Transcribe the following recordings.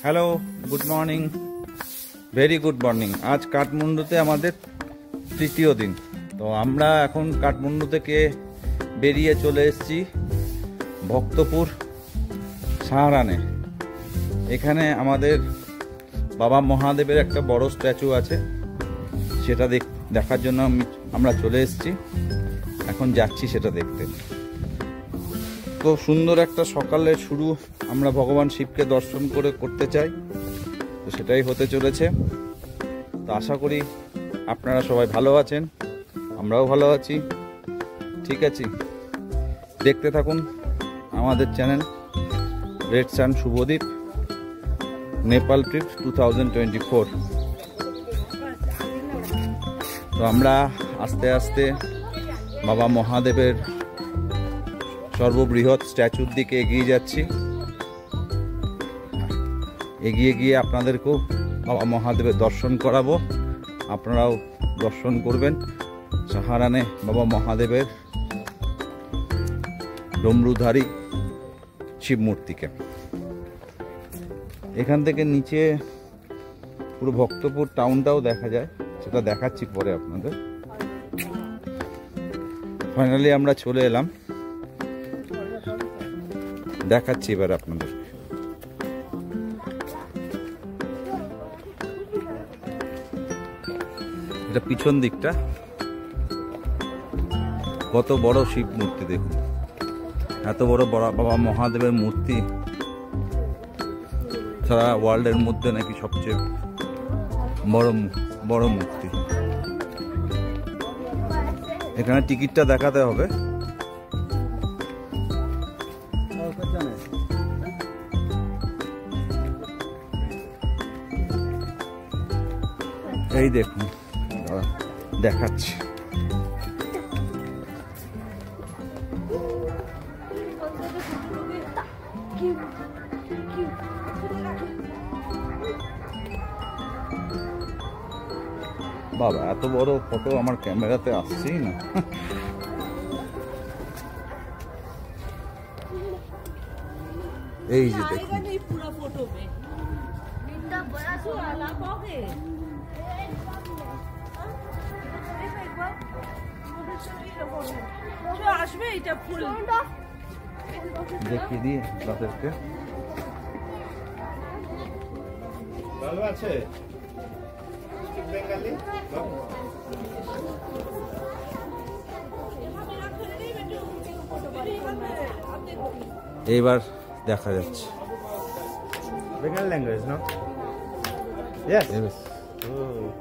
Hello, good morning, very good morning. আজ কাঠমান্ডুতে আমাদের তৃতীয় দিন। তো আমরা এখন কাঠমান্ডু থেকে বেরিয়ে চলে এসেছি ভক্তপুর সাহারানে। এখানে আমাদের বাবা মহাদেবের একটা বড় স্ট্যাচু আছে, সেটা দেখার জন্য আমরা চলে এসেছি। এখন যাচ্ছি সেটা দেখতে। খুব সুন্দর একটা সকালের শুরু আমরা ভগবান শিবকে দর্শন করতে চাই, তো সেটাই হতে চলেছে। তো আশা করি আপনারা সবাই ভালো আছেন, আমরাও ভালো আছি। ঠিক আছে, দেখতে থাকুন আমাদের চ্যানেল রেড সান শুভদ্বীপ নেপাল ট্রিপ 2024। তো আমরা আস্তে আস্তে বাবা মহাদেবের সর্ববৃহৎ স্ট্যাচুর দিকে এগিয়ে যাচ্ছি। এগিয়ে গিয়ে আপনাদেরকেও বাবা মহাদেবের দর্শন করাবো, আপনারাও দর্শন করবেন সাহারানে বাবা মহাদেবের ডমরুধারী শিব মূর্তিকে। এখান থেকে নিচে পুরো ভক্তপুর টাউনটাও দেখা যায়, সেটা দেখাচ্ছি পরে আপনাদের। ফাইনালি আমরা চলে এলাম, দেখাচ্ছি এবার আপনাদের। এটা পিছন দিকটা, কত বড় শিব মূর্তি দেখুন। এত বড় বাবা মহাদেবের মূর্তি সারা ওয়ার্ল্ডের মধ্যে নাকি সবচেয়ে বড় মূর্তি। এখানে টিকিটটা দেখাতে হবে। এই দেখুন, দেখাচ্ছি। বাবা, এত বড় ফটো আমার ক্যামেরাতে আসছেই না। এই যে দেখুন, দেখিয়ে দিই আপনাদেরকে। ভালো আছে এইবার দেখা যাচ্ছে। Bengal language no? Yes.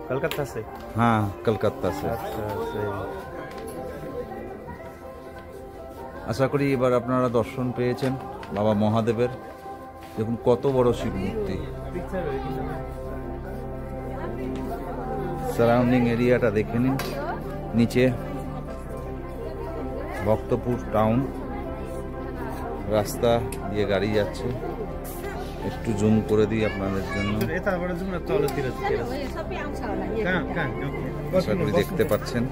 Calcutta से? हाँ, कलकत्ता से। अच्छा, सही। আশা করি এবার আপনারা দর্শন পেয়েছেন বাবা মহাদেবের। দেখুন কত বড় শিব মূর্তি। সারাউন্ডিং এরিয়াটা দেখে নিন। নিচে ভক্তপুর টাউন, রাস্তা দিয়ে গাড়ি যাচ্ছে। একটু জুম করে দিই আপনাদের জন্য। আশা করি দেখতে পাচ্ছেন।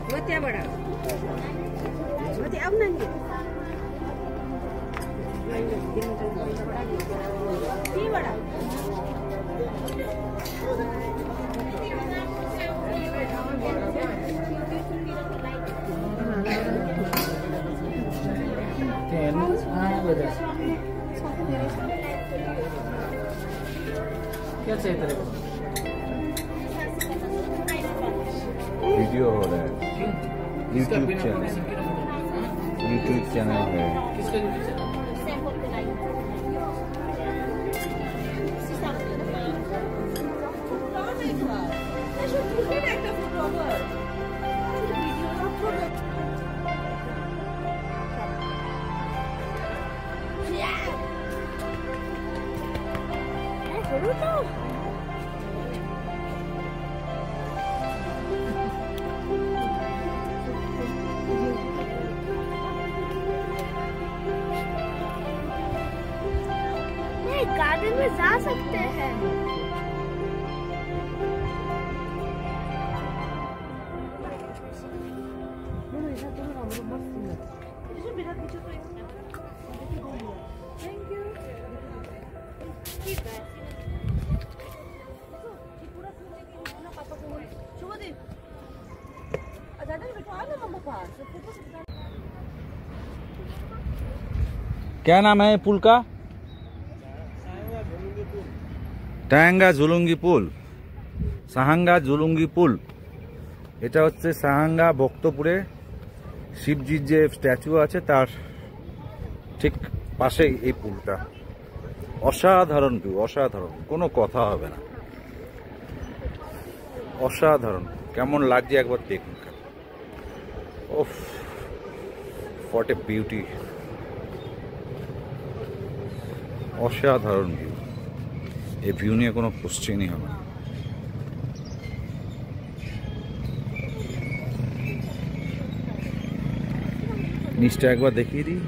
क्या चाहिए तेरे को? वीडियो हो रहा है, यूट्यूब चैनल है। किसका यूट्यूब चैनल? गार्डन में जा सकते हैं। Thank you. क्या नाम है पुल का? টায়াঙ্গা জুলুঙ্গি পুল, সাহাঙ্গা জুলুঙ্গি পুল। এটা হচ্ছে সাহাঙ্গা ভক্তপুরে শিবজির যে স্ট্যাচু আছে তার ঠিক পাশেই এই পুলটা। অসাধারণ ভিউ, অসাধারণ, কোনো কথা হবে না, অসাধারণ। কেমন লাগছে একবার দেখুন। ওফ, হোয়াট এ বিউটি, অসাধারণ ভিউ। এই ভিউ নিয়ে কোনো কোশ্চেনই হবে না। নিচটা একবার দেখিয়ে দিই।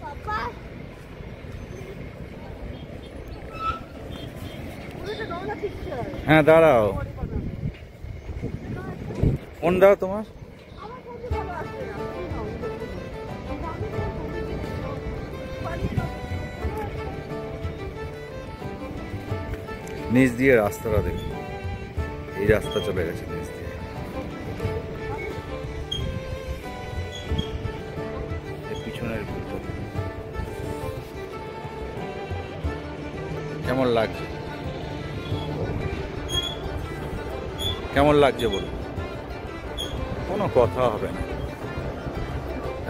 पापा হ্যাঁ দাঁড়াও, ফোন দাও তোমার। নিচ দিয়ে রাস্তাটা দেখুন, এই রাস্তা চলে গেছে নিচ দিয়ে। পিছনের কেমন লাগছে, কেমন লাগছে বলুন, কোনো কথা হবে না।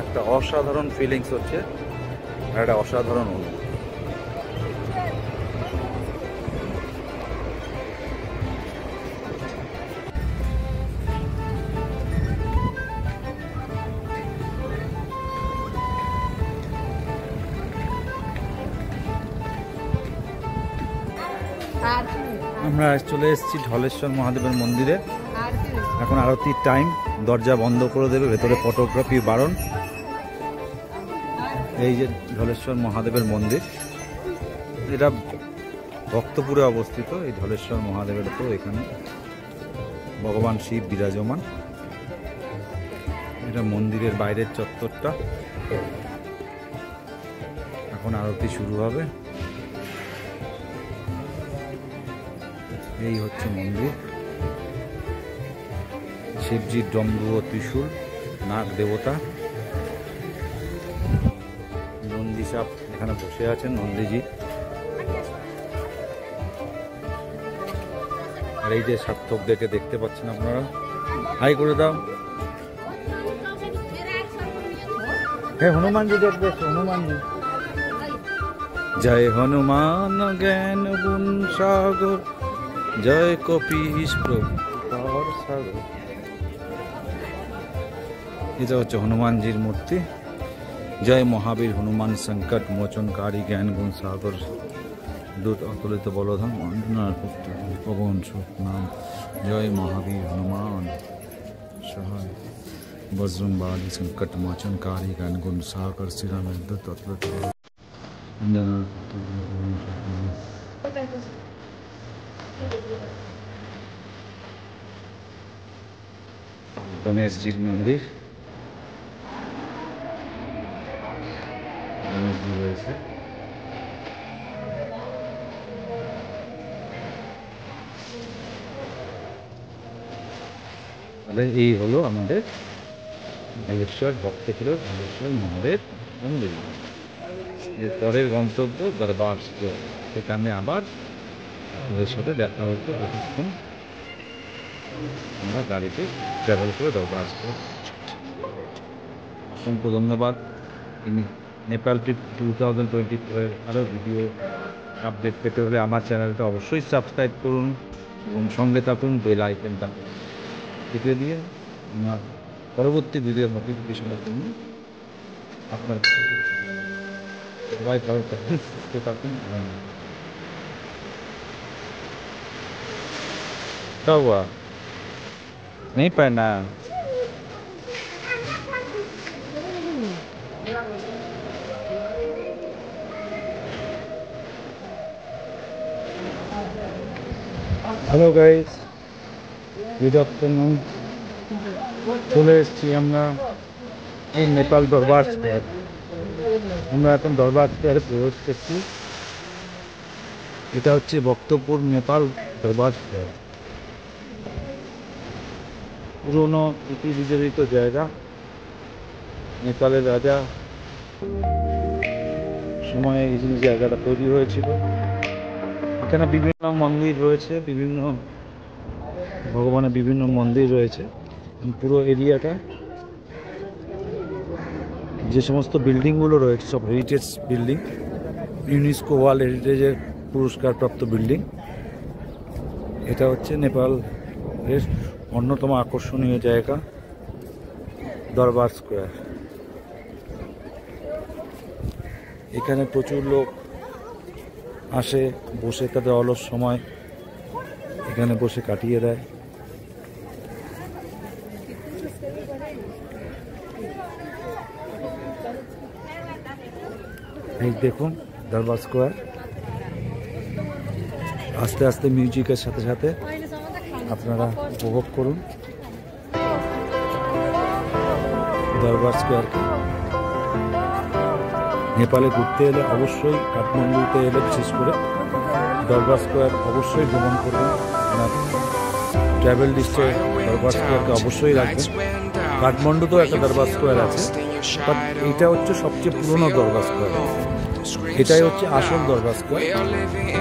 একটা অসাধারণ ফিলিংস হচ্ছে, আর একটা অসাধারণ অনুভূতি। আমরা চলে এসেছি ঢলেশ্বর মহাদেবের মন্দিরে। এখন আরতির টাইম, দরজা বন্ধ করে দেবে, ভেতরে ফটোগ্রাফি বারণ। এই যে ঢলেশ্বর মহাদেবের মন্দির, এটা ভক্তপুরে অবস্থিত। এই ঢলেশ্বর মহাদেবের তো এখানে ভগবান শিব বিরাজমান। এটা মন্দিরের বাইরের চত্বরটা। এখন আরতি শুরু হবে। এই হচ্ছে মন্দির। শিবজির ডমরু ও ত্রিশূল, নাগ দেবতা, নন্দী সাপ এখানে বসে আছেন, নন্দীজি। আর এই যে সার্থকদেরকে দেখতে পাচ্ছেন আপনারা, হাই করে দাও। হ্যাঁ, হনুমানজি দেখবে, হনুমানজি। জয় হনুমান জ্ঞান গুণ সাগর, জয় কপিশ প্রভার সাগর। এটা হচ্ছে হনুমানজির মূর্তি। জয় মহাবীর হনুমান সংকট মোচনকারী জ্ঞান গুণ সাগর, দূত অতুলিত বলধাম অঞ্জনার পুত্র পবন সুত নাম। জয় মহাবীর হনুমান সহায় বজ্রম বালি সংকট মোচনকারী জ্ঞান গুণ সাগর, শ্রীরামের দূত অতুলিত অঞ্জনার পুত্র পবন সুত নাম। গণেশজির মন্দির, গণেশজি রয়েছে। তাহলে এই হলো আমাদের ঢালেশ্বর ভক্তপুর ঢালেশ্বর মহাদেব মন্দির। এর পরের গন্তব্য দরবার, সেখানে আবার ওদের সাথে দেখা হতো। কিছুক্ষণ আমরা গাড়িতে ট্রাভেল করে দরবার আসবো। অসংখ্য ধন্যবাদ। নেপাল ট্রিপ 2024 আরও ভিডিও আপডেট পেতে হলে আমার চ্যানেলটা অবশ্যই সাবস্ক্রাইব করুন এবং সঙ্গে থাকুন, বেল আইকনটা টিপে দিয়ে আমার পরবর্তী ভিডিও নোটিফিকেশনের জন্য আপনার সবাই ভালো থাকুন, সুস্থ থাকুন। क्या हुआ? नहीं पढ़ना? Hello guys, good afternoon. চলে এসেছি আমরা এই নেপাল দরবার স্কোয়ার। আমরা এখন দরবার স্কোয়ারে প্রবেশ করছি। এটা হচ্ছে ভক্তপুর নেপাল দরবার স্কোয়ার। পুরনো স্মৃতি বিজড়িত জায়গা। নেপালের রাজা সময়ে এই জায়গাটা তৈরি হয়েছিল। এখানে বিভিন্ন মন্দির রয়েছে, বিভিন্ন ভগবানের বিভিন্ন মন্দির রয়েছে। পুরো এরিয়াটা যে সমস্ত বিল্ডিংগুলো রয়েছে সব হেরিটেজ বিল্ডিং, ইউনেস্কো ওয়ার্ল্ড হেরিটেজের পুরস্কারপ্রাপ্ত বিল্ডিং। এটা হচ্ছে নেপালের অন্যতম আকর্ষণীয় জায়গা দরবার স্কোয়ার। এখানে প্রচুর লোক আসে, বসে তাদের অলস সময় এখানে বসে কাটিয়ে দেয়। এই দেখুন দরবার স্কোয়ার। আস্তে আস্তে মিউজিকের সাথে সাথে আপনারা উপভোগ করুন দরবার স্কোয়ারকে। নেপালে ঘুরতে এলে অবশ্যই, কাঠমান্ডুতে এলে বিশেষ করে দরবার স্কোয়ার অবশ্যই ভ্রমণ করবেন। আপনার ট্রাভেল লিস্টে দরবার স্কোয়ারকে অবশ্যই রাখবেন। কাঠমান্ডুতেও একটা দরবার স্কোয়ার আছে, বাট এটা হচ্ছে সবচেয়ে পুরনো দরবার স্কোয়ার। এটাই হচ্ছে আসল দরবার স্কোয়ার।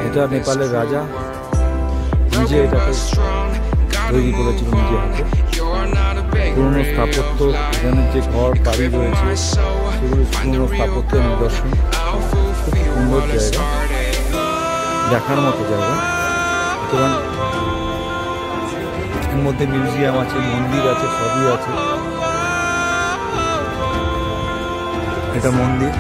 এটা নেপালের রাজা নিজে এটাকে তৈরি করেছিল নিজে হাতে। পুরনো স্থাপত্য, এখানে যে ঘর বাড়ি রয়েছে সেগুলো পুরনো স্থাপত্যের নিদর্শন। খুব সুন্দর জায়গা, দেখার মতো জায়গা। সুতরাং এর মধ্যে মিউজিয়াম আছে, মন্দির আছে, সবই আছে। এটা মন্দির।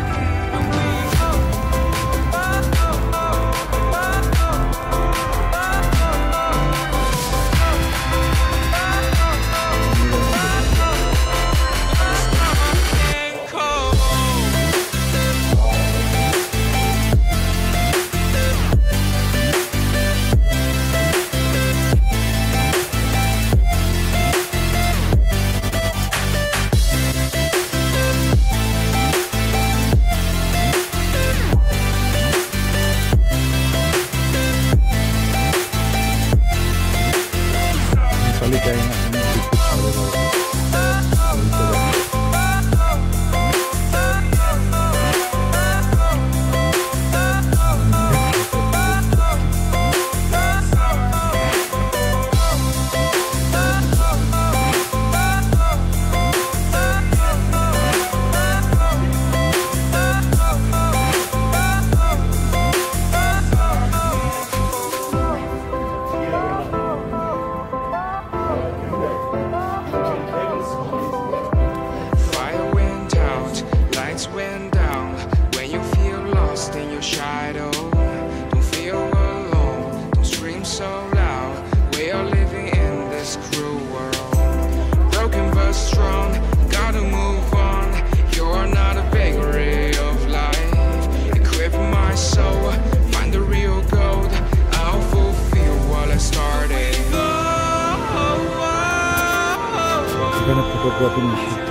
এখানে ফটোগ্রাফি নিষিদ্ধ,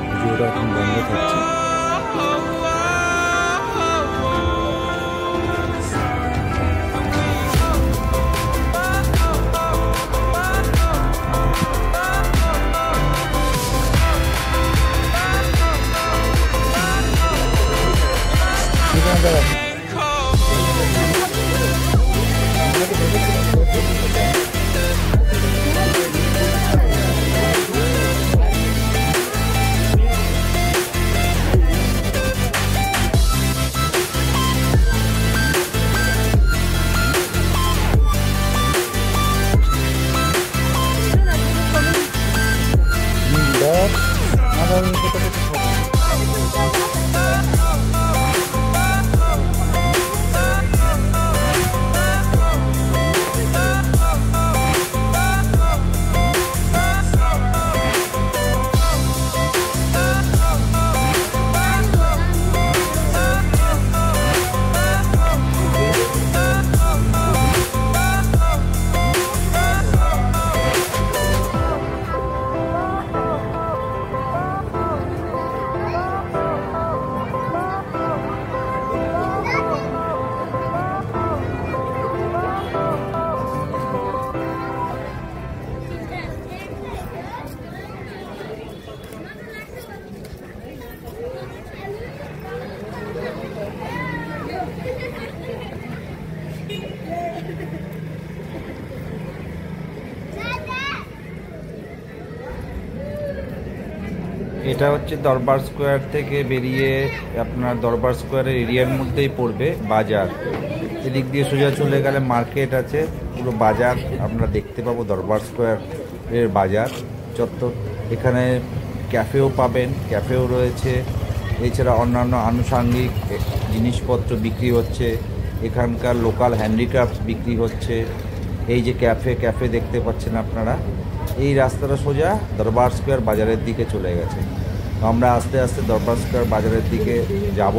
ভিডিওটা এখন বন্ধ থাকছে। এটা হচ্ছে দরবার স্কোয়ার থেকে বেরিয়ে আপনার দরবার স্কোয়ারের এরিয়ার মধ্যেই পড়বে বাজার। এদিক দিয়ে সোজা চলে গেলে মার্কেট আছে, পুরো বাজার আমরা দেখতে পাবো। দরবার স্কোয়ারের বাজার চত্বর, এখানে ক্যাফেও পাবেন, ক্যাফেও রয়েছে। এছাড়া অন্যান্য আনুষাঙ্গিক জিনিসপত্র বিক্রি হচ্ছে, এখানকার লোকাল হ্যান্ডিক্রাফট বিক্রি হচ্ছে। এই যে ক্যাফে দেখতে পাচ্ছেন আপনারা, এই রাস্তাটা সোজা দরবার স্কোয়ার বাজারের দিকে চলে গেছে। তো আমরা আস্তে আস্তে দরবার স্কোয়ার বাজারের দিকে যাব।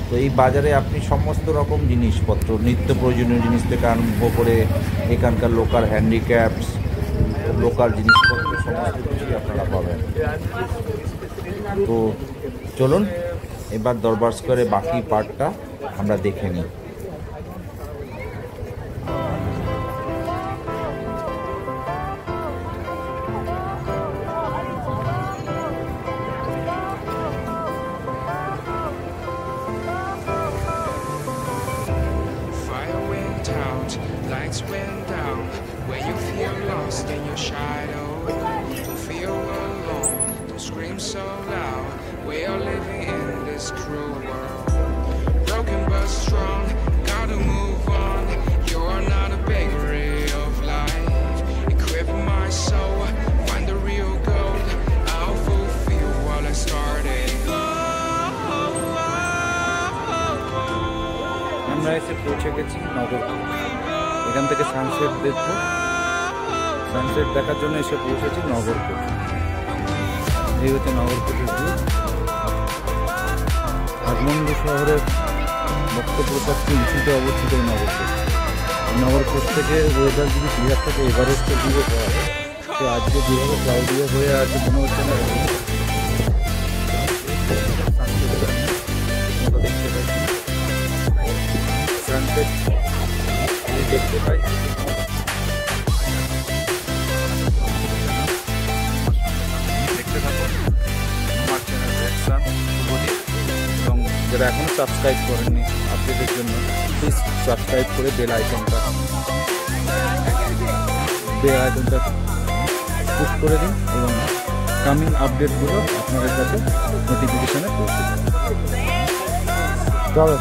তো এই বাজারে আপনি সমস্ত রকম জিনিসপত্র, নিত্য প্রয়োজনীয় জিনিস থেকে আরম্ভ করে এখানকার লোকাল হ্যান্ডিক্রাফটস, লোকাল জিনিসপত্র সমস্ত কিছুই আপনারা পাবেন। তো চলুন এবার দরবার স্কোয়ারে বাকি পার্টটা আমরা দেখে নিই। Lights went down when you feel lost in your shadow. Don't feel alone, don't scream so loud. We are living in this cruel world. Broken but strong, gotta move on. You're not a bakery of life. Equip my soul, find the real gold. I'll fulfill what I started. আমরা এসে পৌঁছে গেছি নগরপুর। এখান থেকে sunset দেখব, sunset দেখার জন্য এসে পৌঁছেছি নগরপুর। এই হচ্ছে নগরপুরের ভিউ। কাঠমান্ডু শহরের বক্তপ্রচারটি উঁচুতে অবস্থিত এই নগরপুর। নগরপুর থেকে ওয়েদার যদি ক্লিয়ার থাকে এভারেস্টের ভিউ পাওয়া যায়। তো আজকে যেভাবে ক্লাউডিয়া হয়ে আছে মনে হচ্ছে না দেখতে পাচ্ছি সানসেট দেখতে পাই। দেখতে থাকুন আমার চ্যানেল রিঅ্যাকশন শুভদীপ, এবং যারা এখনও সাবস্ক্রাইব করেননি আপডেটের জন্য প্লিজ সাবস্ক্রাইব করে বেল আইকনটা পুশ করে দিন, এবং কামিং আপডেটগুলো আপনাদের কাছে নোটিফিকেশানে পৌঁছে দিন। চলো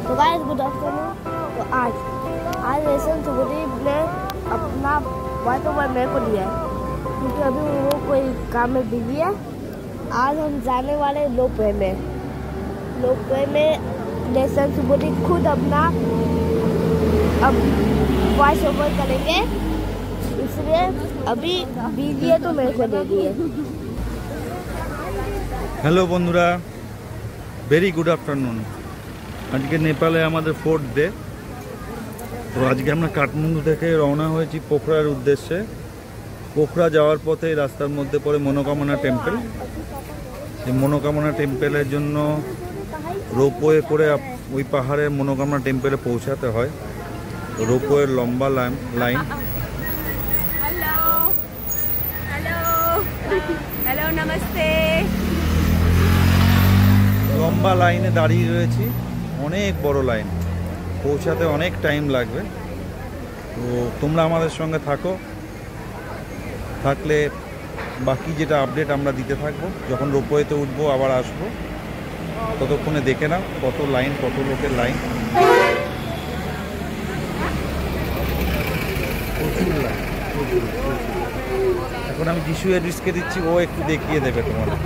तो गाइस गुड आफ्टरनून। तो आज लेसन सुबोधीप ने अपना वाइफ और मेरे को दिया है, क्योंकि अभी वो कोई काम में बिजी है। आज हम जाने वाले लोपवे में लेसन सुबोधीप खुद अपना अब वॉइस ओवर करेंगे, इसलिए अभी बिजी है तो मेरे को दे दिए। হ্যালো বন্ধুরা, ভেরি গুড আফটারনুন। আজকে নেপালে আমাদের 4th ডে। তো আজকে আমরা কাঠমান্ডু থেকে রওনা হয়েছি পোখরার উদ্দেশ্যে। পোখরা যাওয়ার পথে রাস্তার মধ্যে পড়ে মনোকামনা টেম্পল। এই মনোকামনা টেম্পলের জন্য রোপওয়ে করে ওই পাহাড়ে মনোকামনা টেম্পলে পৌঁছাতে হয়। রোপওয়ের লম্বা লাইন। हेलो नमस्ते। লম্বা লাইনে দাঁড়িয়ে রয়েছি, অনেক বড় লাইন, পৌঁছাতে অনেক টাইম লাগবে। তো তোমরা আমাদের সঙ্গে থাকলে বাকি যেটা আপডেট আমরা দিতে থাকবো। যখন রোপওয়েতে উঠবো আবার আসবো, ততক্ষণে দেখে নাও কত লাইন, কত লোকের লাইন, প্রচুর লাইন। এখন আমি যিশু এড্রিসকে দিচ্ছি, ও একটু দেখিয়ে দেবে তোমাদের।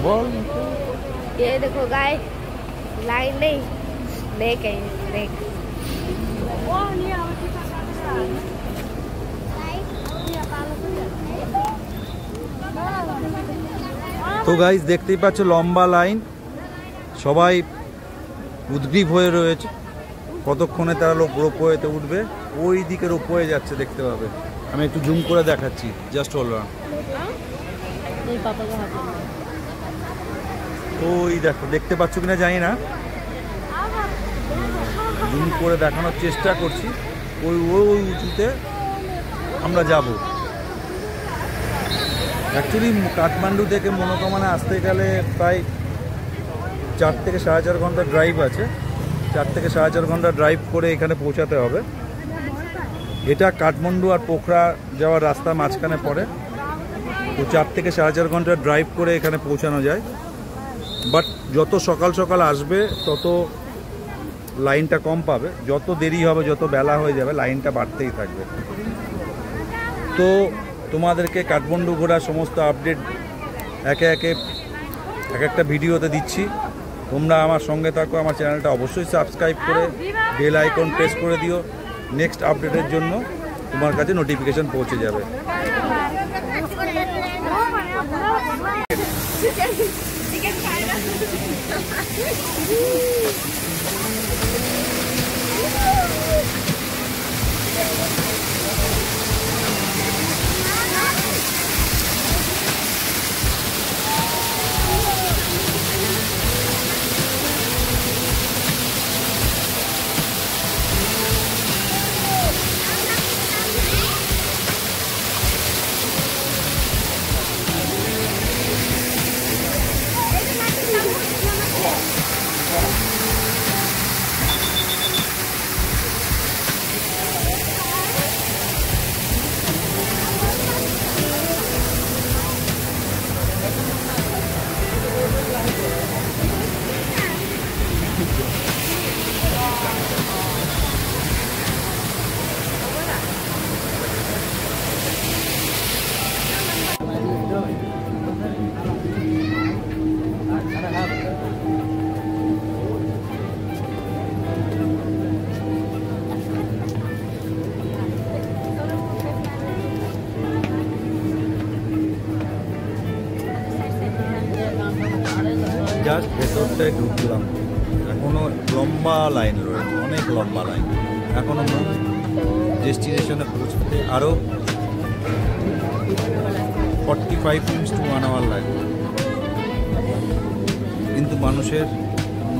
বল। ये देखो गाय, लाइन नहीं, स्नेक है, स्नेक। তো গাইস দেখতেই পাচ্ছ লম্বা লাইন, সবাই উদ্গ্রীব হয়ে রয়েছে কতক্ষণে তারা রোপওয়েতে উঠবে। ওই দিকে রোপওয়ে যাচ্ছে, দেখতে পাবে। আমি একটু জুম করে দেখাচ্ছি, জাস্ট হোল্ড অন। ওই দেখো, দেখতে পাচ্ছ কিনা জানি না, জুম করে দেখানোর চেষ্টা করছি। ওই ওই উঁচুতে আমরা যাব। অ্যাকচুয়ালি কাঠমান্ডু থেকে মনোকামনা আসতে গেলে প্রায় 4 থেকে 4.5 ঘন্টা ড্রাইভ আছে। 4 থেকে 4.5 ঘন্টা ড্রাইভ করে এখানে পৌঁছাতে হবে। এটা কাঠমান্ডু আর পোখরা যাওয়ার রাস্তা মাঝখানে পড়ে। তো 4 থেকে 4.5 ঘন্টা ড্রাইভ করে এখানে পৌঁছানো যায়। বাট যত সকাল সকাল আসবে তত লাইনটা কম পাবে, যত দেরি হবে, যত বেলা হয়ে যাবে, লাইনটা বাড়তেই থাকবে। তো তোমাদেরকে কাঠমান্ডু ঘোরার সমস্ত আপডেট একে একে এক একটা ভিডিওতে দিচ্ছি। তোমরা আমার সঙ্গে থাকো, আমার চ্যানেলটা অবশ্যই সাবস্ক্রাইব করে বেল আইকন প্রেস করে দিও। নেক্সট আপডেটের জন্য তোমার কাছে নোটিফিকেশন পৌঁছে যাবে। জাস্ট ভেতরটায় ঢুকলাম, এখনো লম্বা লাইন রয়েছে, অনেক লম্বা লাইন। এখনো ডেস্টিনেশনে পৌঁছতে আরও 45 মিনিটস টু 1 আওয়ার লাগবে। কিন্তু মানুষের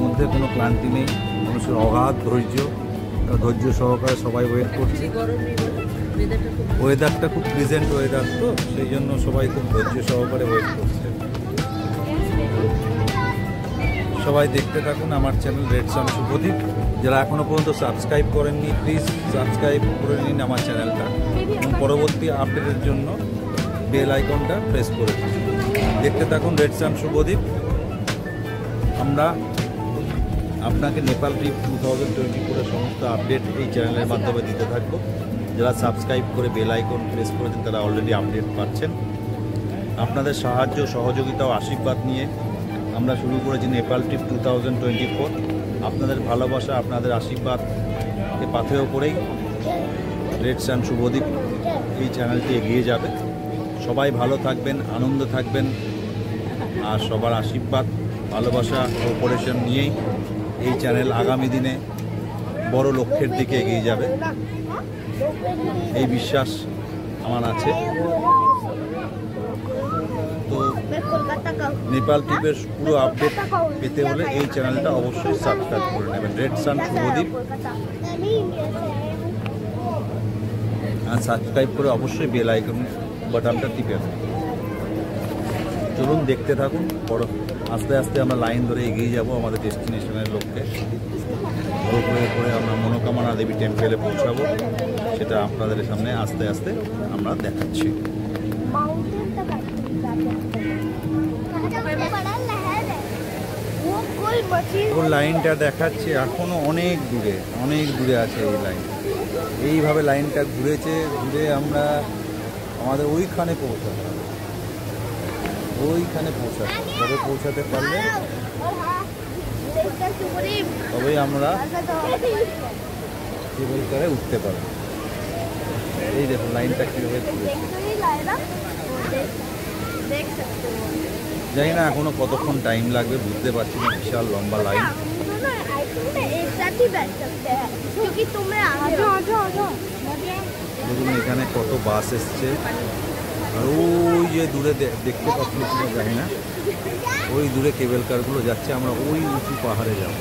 মধ্যে কোনো ক্লান্তি নেই, মানুষের অগাধ ধৈর্য সহকারে সবাই ওয়েট করছে। ওয়েদারটা খুব প্লেজেন্ট ওয়েদার, তো সেই জন্য সবাই খুব ধৈর্য সহকারে ওয়েট করছে। সবাই দেখতে থাকুন আমার চ্যানেল রেড সান শুভদীপ। যারা এখনও পর্যন্ত সাবস্ক্রাইব করেননি, প্লিজ সাবস্ক্রাইব করে নিন আমার চ্যানেলটা, এবং পরবর্তী আপডেটের জন্য বেল আইকনটা প্রেস করে দিন। দেখতে থাকুন রেড সান শুভদীপ। আমরা আপনাকে নেপাল ট্রিপ 2024 সমস্ত আপডেট এই চ্যানেলের মাধ্যমে দিতে থাকবো। যারা সাবস্ক্রাইব করে বেল আইকন প্রেস করেছেন তারা অলরেডি আপডেট পাচ্ছেন। আপনাদের সাহায্য, সহযোগিতা ও আশীর্বাদ নিয়ে আমরা শুরু করেছি নেপাল ট্রিপ 2024। আপনাদের ভালোবাসা, আপনাদের আশীর্বাদকে পাথেয় করেই রেড সান শুভদ্বীপ এই চ্যানেলটি এগিয়ে যাবে। সবাই ভালো থাকবেন, আনন্দ থাকবেন, আর সবার আশীর্বাদ, ভালোবাসা, কোঅপারেশন নিয়েই এই চ্যানেল আগামী দিনে বড় লক্ষ্যের দিকে এগিয়ে যাবে, এই বিশ্বাস আমার আছে। তো নেপাল ট্রিপের পুরো আপডেট পেতে হলে এই চ্যানেলটা অবশ্যই সাবস্ক্রাইব করে নেবেন, রেড সান শুভদ্বীপ, আর সাবস্ক্রাইব করে অবশ্যই বেল আইকন বাটনটা টিপে দেবেন। চলুন দেখতে থাকুন, বড় আস্তে আস্তে আমরা লাইন ধরে এগিয়ে যাব আমাদের ডেস্টিনেশনের লক্ষ্যে। করে আমরা মনোকামনা দেবী টেম্পেলে পৌঁছাবো, সেটা আপনাদের সামনে আস্তে আস্তে আমরা দেখাচ্ছি। ও লাইনটা দেখাচ্ছে এখনো অনেক দূরে আছে এই লাইন। এইভাবে লাইনটা ঘুরে আমরা আমাদের ওইখানে পৌঁছাবো, তবে পৌঁছাতে পারলে তবেই আমরা কেবল কারে উঠতে পারবো। এই দেখুন লাইনটা কীভাবে ঘুরেছে, জানি না এখনো কতক্ষণ টাইম লাগবে, বুঝতে পারছি না, বিশাল লম্বা লাইন। দেখুন এখানে কত বাস এসছে, আর ওই যে দূরে দেখতে পাচ্ছি কিনা জানি না, ওই দূরে কেবল কারগুলো যাচ্ছে, আমরা ওই উঁচু পাহাড়ে যাব।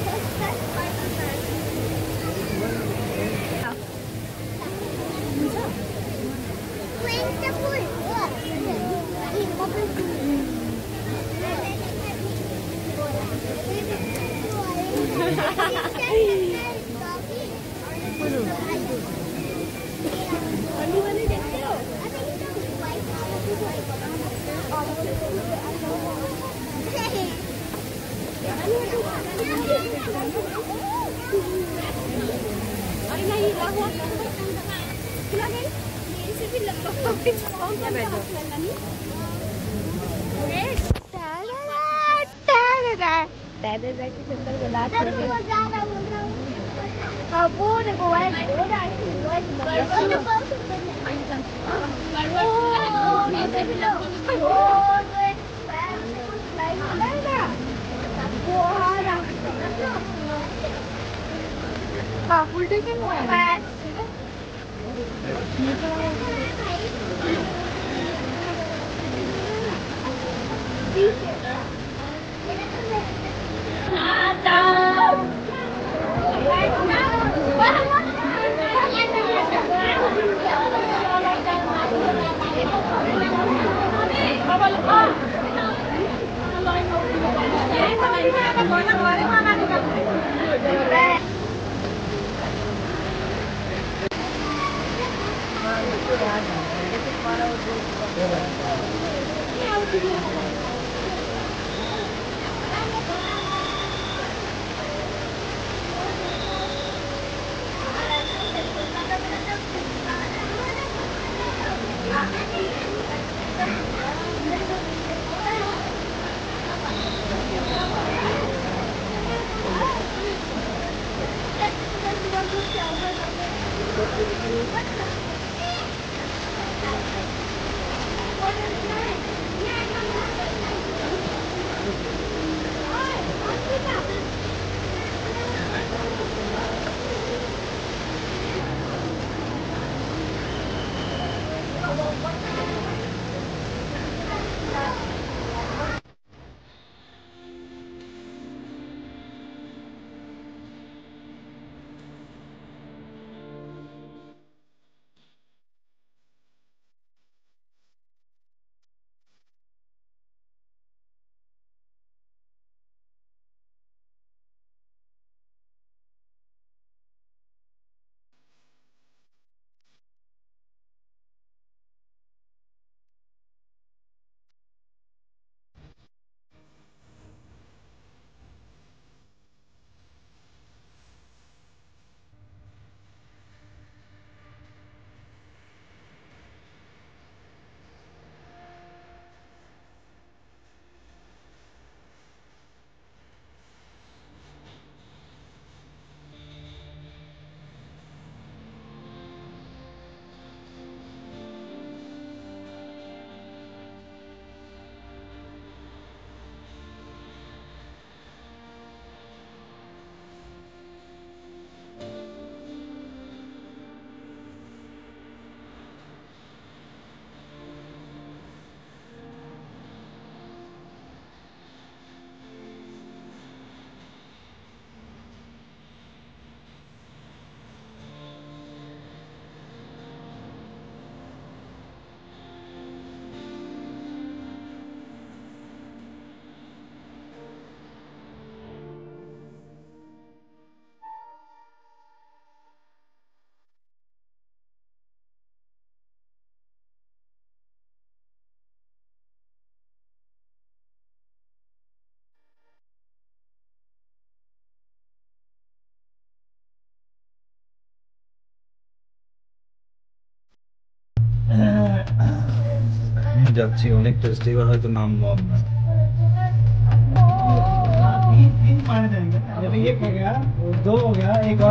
যাচ্ছি, অনেক টেস্টি, এবার হয়তো নামবো আমরা।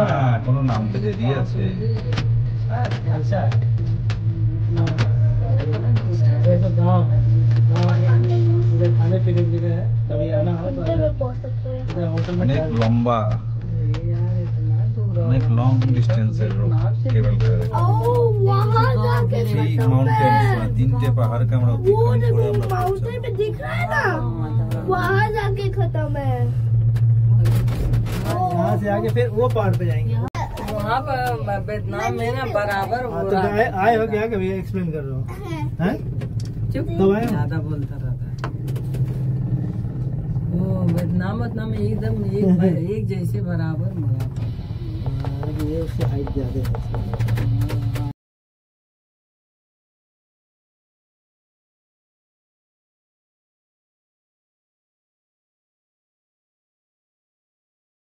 হ্যাঁ, কোনো নামতে দেরি আছে। অনেক লম্বা, অনেক লং ডিস্টেন্সের কেবল কার। वहाँ जाके थ्री माउंटेन्स, 3 पहाड़ का আমরা অতিক্রম করে আমরা माउंटेन में दिख रहा है ना, वहाँ जाके खत्म है। यहाँ से आगे फिर वो पहाड़ पे जाएंगे। वहाँ पर वियतनाम में ना बराबर हो तो रहा है। आए हो क्या कभी? एक्सप्लेन कर रहा हूँ। हैं? चुप, तो आए हो? ज्यादा बोलता रहता है वो। वियतनाम में एकदम एक जैसे बराबर ये उससे हाइट ज्यादा है।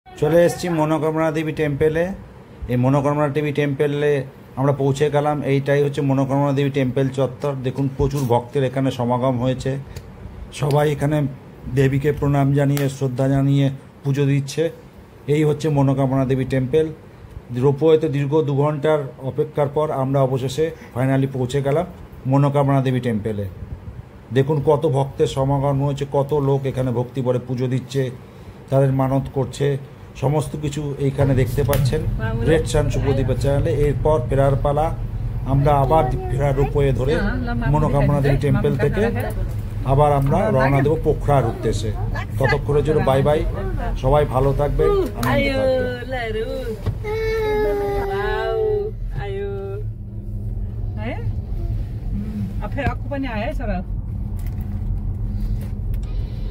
চলে এসেছি মনোকামনা দেবী টেম্পেলে। এই মনোকামনা দেবী টেম্পেলে আমরা পৌঁছে গেলাম। এইটাই হচ্ছে মনোকামনা দেবী টেম্পেল চত্বর। দেখুন প্রচুর ভক্তের এখানে সমাগম হয়েছে। সবাই এখানে দেবীকে প্রণাম জানিয়ে, শ্রদ্ধা জানিয়ে পুজো দিচ্ছে। এই হচ্ছে মনোকামনা দেবী টেম্পেল। রোপওয়েতে দীর্ঘ 2 ঘন্টার অপেক্ষার পর আমরা অবশেষে ফাইনালি পৌঁছে গেলাম মনোকামনা দেবী টেম্পেলে। দেখুন কত ভক্তের সমাগম হয়েছে, কত লোক এখানে ভক্তি ভরে পুজো দিচ্ছে, তাদের মানত করছে, সমস্ত কিছু এইখানে দেখতে পাচ্ছেন রেড সান শুভদীপের চ্যানেলে। এরপর ফেরার পালা, আমরা আবার ফেরার রোপওয়ে ধরে মনোকামনা দেবী টেম্পেল থেকে আবার আমরা রওনা দেবো পোখরার উদ্দেশ্যে। ততক্ষণের জন্য বাই বাই, সবাই ভালো থাকবেন, আনন্দে থাকবেন। फिर आपको पनि आया है सर?